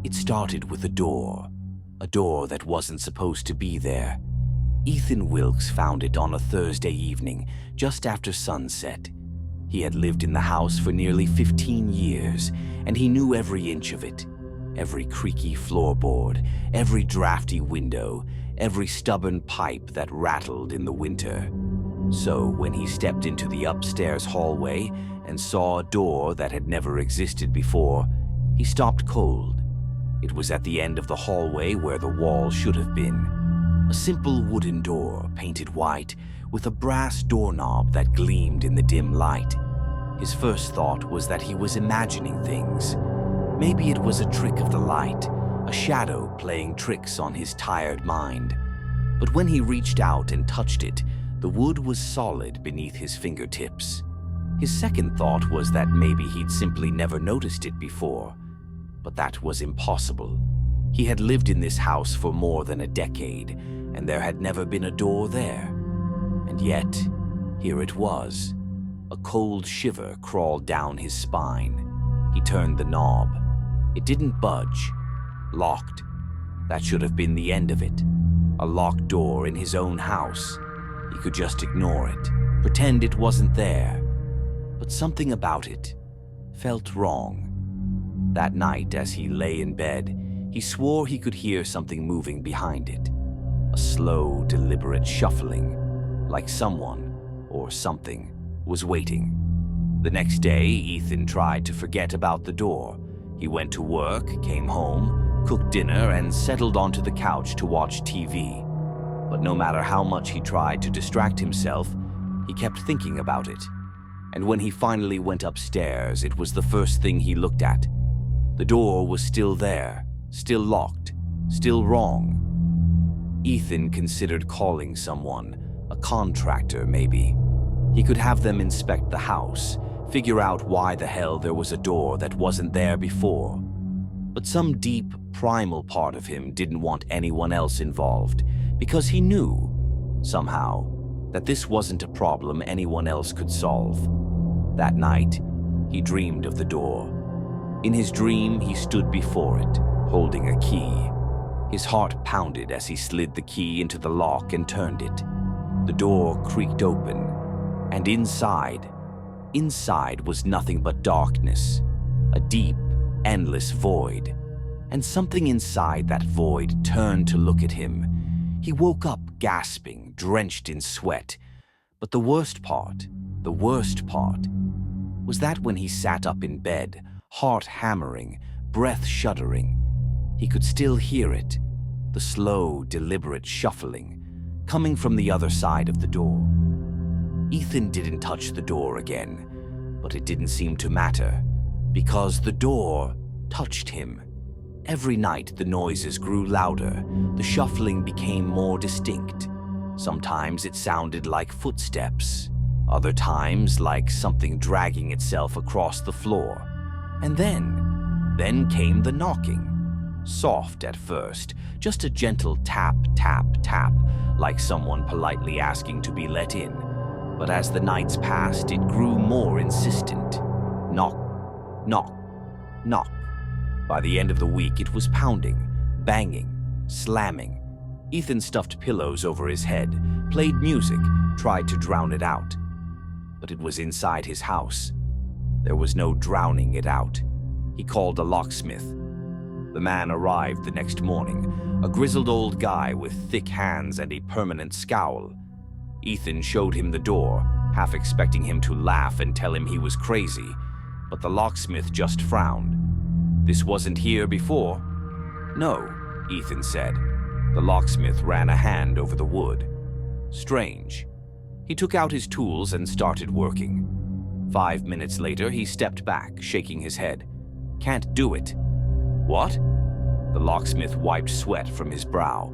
It started with a door that wasn't supposed to be there. Ethan Wilkes found it on a Thursday evening, just after sunset. He had lived in the house for nearly 15 years, and he knew every inch of it. Every creaky floorboard, every drafty window, every stubborn pipe that rattled in the winter. So when he stepped into the upstairs hallway and saw a door that had never existed before, he stopped cold. It was at the end of the hallway where the wall should have been. A simple wooden door, painted white, with a brass doorknob that gleamed in the dim light. His first thought was that he was imagining things. Maybe it was a trick of the light, a shadow playing tricks on his tired mind. But when he reached out and touched it, the wood was solid beneath his fingertips. His second thought was that maybe he'd simply never noticed it before. But that was impossible. He had lived in this house for more than a decade, and there had never been a door there. And yet, here it was. A cold shiver crawled down his spine. He turned the knob. It didn't budge. Locked. That should have been the end of it. A locked door in his own house. He could just ignore it, pretend it wasn't there. But something about it felt wrong. That night, as he lay in bed, he swore he could hear something moving behind it. A slow, deliberate shuffling, like someone, or something, was waiting. The next day, Ethan tried to forget about the door. He went to work, came home, cooked dinner, and settled onto the couch to watch TV. But no matter how much he tried to distract himself, he kept thinking about it. And when he finally went upstairs, it was the first thing he looked at. The door was still there, still locked, still wrong. Ethan considered calling someone, a contractor maybe. He could have them inspect the house, figure out why the hell there was a door that wasn't there before. But some deep, primal part of him didn't want anyone else involved, because he knew, somehow, that this wasn't a problem anyone else could solve. That night, he dreamed of the door. In his dream, he stood before it, holding a key. His heart pounded as he slid the key into the lock and turned it. The door creaked open, and inside was nothing but darkness, a deep, endless void. And something inside that void turned to look at him. He woke up gasping, drenched in sweat. But the worst part, was that when he sat up in bed, heart hammering, breath shuddering, he could still hear it, the slow, deliberate shuffling, coming from the other side of the door. Ethan didn't touch the door again, but it didn't seem to matter, because the door touched him. Every night the noises grew louder, the shuffling became more distinct. Sometimes it sounded like footsteps, other times like something dragging itself across the floor. And then came the knocking. Soft at first, just a gentle tap, tap, tap, like someone politely asking to be let in. But as the nights passed, it grew more insistent. Knock, knock, knock. By the end of the week, it was pounding, banging, slamming. Ethan stuffed pillows over his head, played music, tried to drown it out. But it was inside his house. There was no drowning it out. He called a locksmith. The man arrived the next morning, a grizzled old guy with thick hands and a permanent scowl. Ethan showed him the door, half expecting him to laugh and tell him he was crazy, but the locksmith just frowned. "This wasn't here before?" "No," Ethan said. The locksmith ran a hand over the wood. "Strange." He took out his tools and started working. 5 minutes later, he stepped back, shaking his head. "Can't do it." "What?" The locksmith wiped sweat from his brow.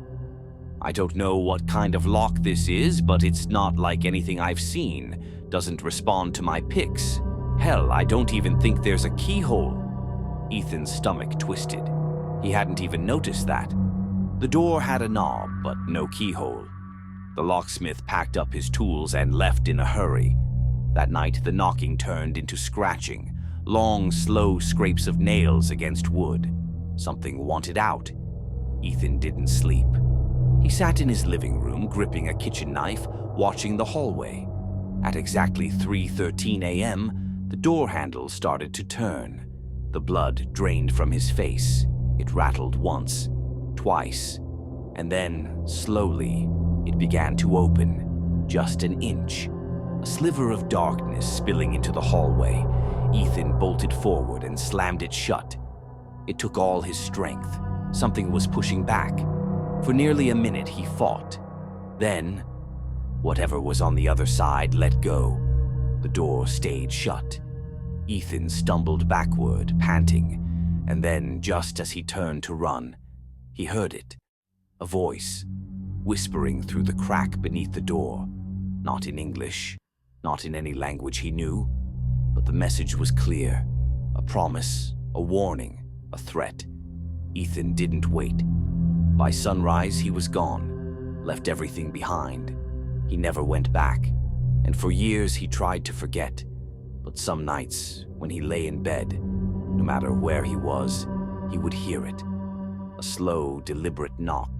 "I don't know what kind of lock this is, but it's not like anything I've seen. Doesn't respond to my picks. Hell, I don't even think there's a keyhole." Ethan's stomach twisted. He hadn't even noticed that. The door had a knob, but no keyhole. The locksmith packed up his tools and left in a hurry. That night, the knocking turned into scratching, long, slow scrapes of nails against wood. Something wanted out. Ethan didn't sleep. He sat in his living room, gripping a kitchen knife, watching the hallway. At exactly 3:13 a.m., the door handle started to turn. The blood drained from his face. It rattled once, twice, and then, slowly, it began to open, just an inch. A sliver of darkness spilling into the hallway. Ethan bolted forward and slammed it shut. It took all his strength. Something was pushing back. For nearly a minute he fought. Then, whatever was on the other side let go. The door stayed shut. Ethan stumbled backward, panting, and then, just as he turned to run, he heard it. A voice, whispering through the crack beneath the door. Not in English, not in any language he knew, but the message was clear. A promise, a warning, a threat. Ethan didn't wait. By sunrise, he was gone, left everything behind. He never went back, and for years he tried to forget. But some nights, when he lay in bed, no matter where he was, he would hear it. A slow, deliberate knock.